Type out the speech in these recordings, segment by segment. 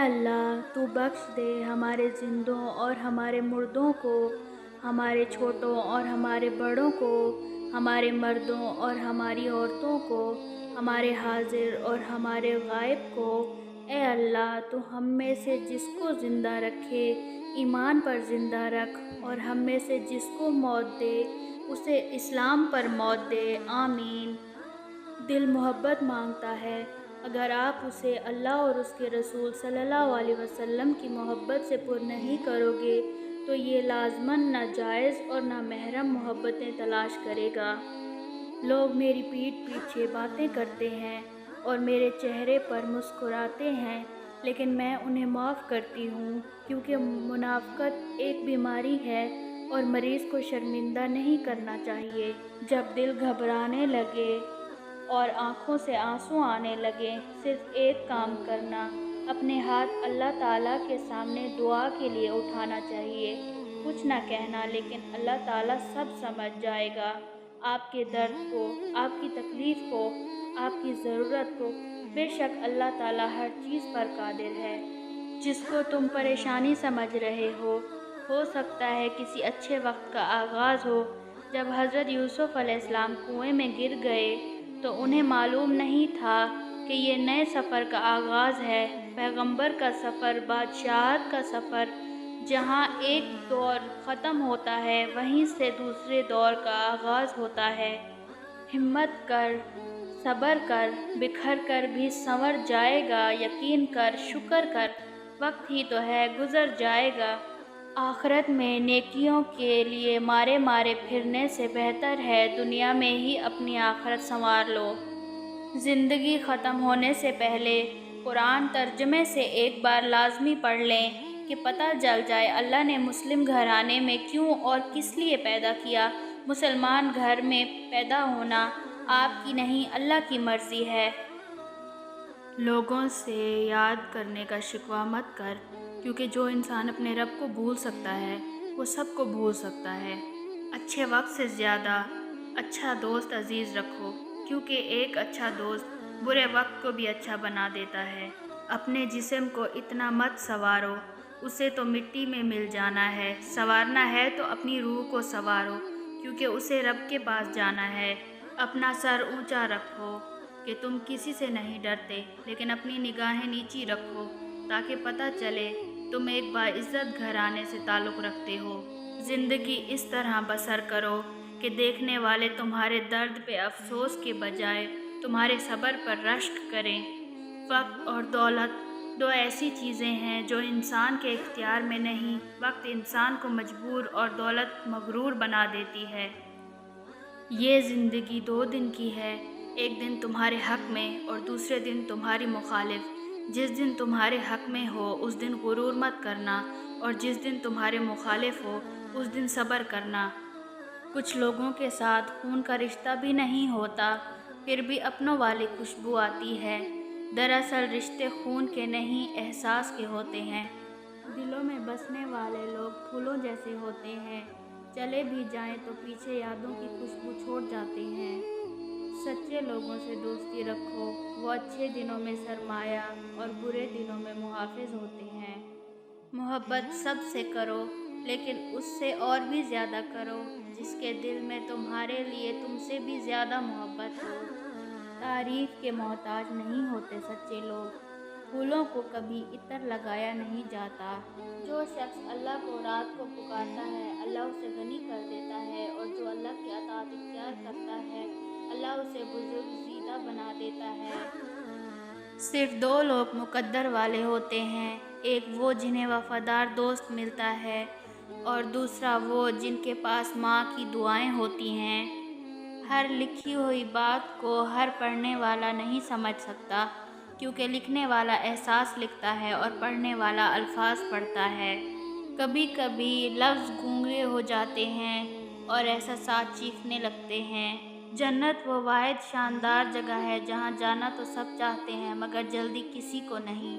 اللہ تو بخش دے ہمارے زندوں اور ہمارے مردوں کو، ہمارے چھوٹوں اور ہمارے بڑوں کو، ہمارے مردوں اور ہماری عورتوں کو، ہمارے حاضر اور ہمارے غائب کو۔ اے اللہ تو ہم میں سے جس کو زندہ رکھے ایمان پر زندہ رکھ، اور ہم میں سے جس کو موت دے اسے اسلام پر موت دے، آمین۔ دل محبت مانگتا ہے، اگر آپ اسے اللہ اور اس کے رسول صلی اللہ علیہ وسلم کی محبت سے پر نہیں کرو گے تو یہ لازماً ناجائز اور نامحرم محبتیں تلاش کرے گا۔ لوگ میری پیٹھ پیچھے باتیں کرتے ہیں اور میرے چہرے پر مسکراتے ہیں، لیکن میں انہیں معاف کرتی ہوں، کیونکہ منافقت ایک بیماری ہے اور مریض کو شرمندہ نہیں کرنا چاہیے۔ جب دل گھبرانے لگے اور آنکھوں سے آنسو آنے لگے، صرف ایک کام کرنا، اپنے ہاتھ اللہ تعالیٰ کے سامنے دعا کے لیے اٹھانا چاہیے۔ کچھ نہ کہنا، لیکن اللہ تعالیٰ سب سمجھ جائے گا، آپ کے درد کو، آپ کی تکلیف کو، آپ کی ضرورت کو۔ بے شک اللہ تعالیٰ ہر چیز پر قادر ہے۔ جس کو تم پریشانی سمجھ رہے ہو سکتا ہے کسی اچھے وقت کا آغاز ہو۔ جب حضرت یوسف علیہ السلام کنویں میں گر گئے تو انہیں معلوم نہیں تھا کہ یہ نئے سفر کا آغاز ہے، پیغمبر کا سفر، بادشاہت کا سفر۔ جہاں ایک دور ختم ہوتا ہے وہیں سے دوسرے دور کا آغاز ہوتا ہے۔ ہمت کر، صبر کر، بکھر کر بھی سنور جائے گا، یقین کر، شکر کر، وقت ہی تو ہے، گزر جائے گا۔ آخرت میں نیکیوں کے لیے مارے مارے پھرنے سے بہتر ہے دنیا میں ہی اپنی آخرت سنوار لو۔ زندگی ختم ہونے سے پہلے قرآن ترجمے سے ایک بار لازمی پڑھ لیں کہ پتہ چل جائے اللہ نے مسلم گھرانے میں کیوں اور کس لیے پیدا کیا۔ مسلمان گھر میں پیدا ہونا آپ کی نہیں اللہ کی مرضی ہے۔ لوگوں سے یاد کرنے کا شکوہ مت کر، کیونکہ جو انسان اپنے رب کو بھول سکتا ہے وہ سب کو بھول سکتا ہے۔ اچھے وقت سے زیادہ اچھا دوست عزیز رکھو، کیونکہ ایک اچھا دوست برے وقت کو بھی اچھا بنا دیتا ہے۔ اپنے جسم کو اتنا مت سنوارو، اسے تو مٹی میں مل جانا ہے۔ سنوارنا ہے تو اپنی روح کو سنوارو، کیونکہ اسے رب کے پاس جانا ہے۔ اپنا سر اونچا رکھو کہ تم کسی سے نہیں ڈرتے، لیکن اپنی نگاہیں نیچی رکھو تاکہ پتہ چلے تم ایک باعزت گھرانے سے تعلق رکھتے ہو۔ زندگی اس طرح بسر کرو کہ دیکھنے والے تمہارے درد پہ افسوس کے بجائے تمہارے صبر پر رشک کریں۔ وقت اور دولت دو ایسی چیزیں ہیں جو انسان کے اختیار میں نہیں۔ وقت انسان کو مجبور اور دولت مغرور بنا دیتی ہے۔ یہ زندگی 2 دن کی ہے، ایک دن تمہارے حق میں اور دوسرے دن تمہاری مخالف۔ جس دن تمہارے حق میں ہو اس دن غرور مت کرنا، اور جس دن تمہارے مخالف ہو اس دن صبر کرنا۔ کچھ لوگوں کے ساتھ خون کا رشتہ بھی نہیں ہوتا، پھر بھی اپنوں والی خوشبو آتی ہے۔ دراصل رشتے خون کے نہیں احساس کے ہوتے ہیں۔ دلوں میں بسنے والے لوگ پھولوں جیسے ہوتے ہیں، چلے بھی جائیں تو پیچھے یادوں کی خوشبو چھوڑ جاتے ہیں۔ سچے لوگوں سے دوستی رکھو، وہ اچھے دنوں میں سرمایہ اور برے دنوں میں محافظ ہوتے ہیں۔ محبت سب سے کرو، لیکن اس سے اور بھی زیادہ کرو جس کے دل میں تمہارے لیے تم سے بھی زیادہ محبت ہو۔ تعریف کے محتاج نہیں ہوتے سچے لوگ۔ پھولوں کو کبھی عطر لگایا نہیں جاتا۔ جو شخص اللہ کو رات کو پکارتا ہے اللہ اسے غنی کر دیتا ہے، اور جو اللہ کی اطاعت اختیار کرتا ہے اللہ اسے بزرگزیدہ بنا دیتا ہے۔ صرف 2 لوگ مقدر والے ہوتے ہیں، ایک وہ جنہیں وفادار دوست ملتا ہے، اور دوسرا وہ جن کے پاس ماں کی دعائیں ہوتی ہیں۔ ہر لکھی ہوئی بات کو ہر پڑھنے والا نہیں سمجھ سکتا، کیونکہ لکھنے والا احساس لکھتا ہے اور پڑھنے والا الفاظ پڑھتا ہے۔ کبھی کبھی لفظ گونگے ہو جاتے ہیں اور احساسات چیخنے لگتے ہیں۔ جنت وہ واحد شاندار جگہ ہے جہاں جانا تو سب چاہتے ہیں مگر جلدی کسی کو نہیں۔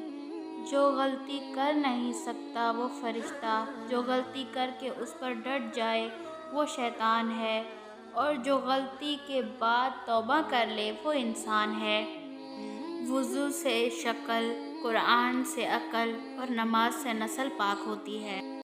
جو غلطی کر نہیں سکتا وہ فرشتہ، جو غلطی کر کے اس پر ڈٹ جائے وہ شیطان ہے، اور جو غلطی کے بعد توبہ کر لے وہ انسان ہے۔ وضو سے شکل قرآن سے عقل اور نماز سے نسل پاک ہوتی ہے۔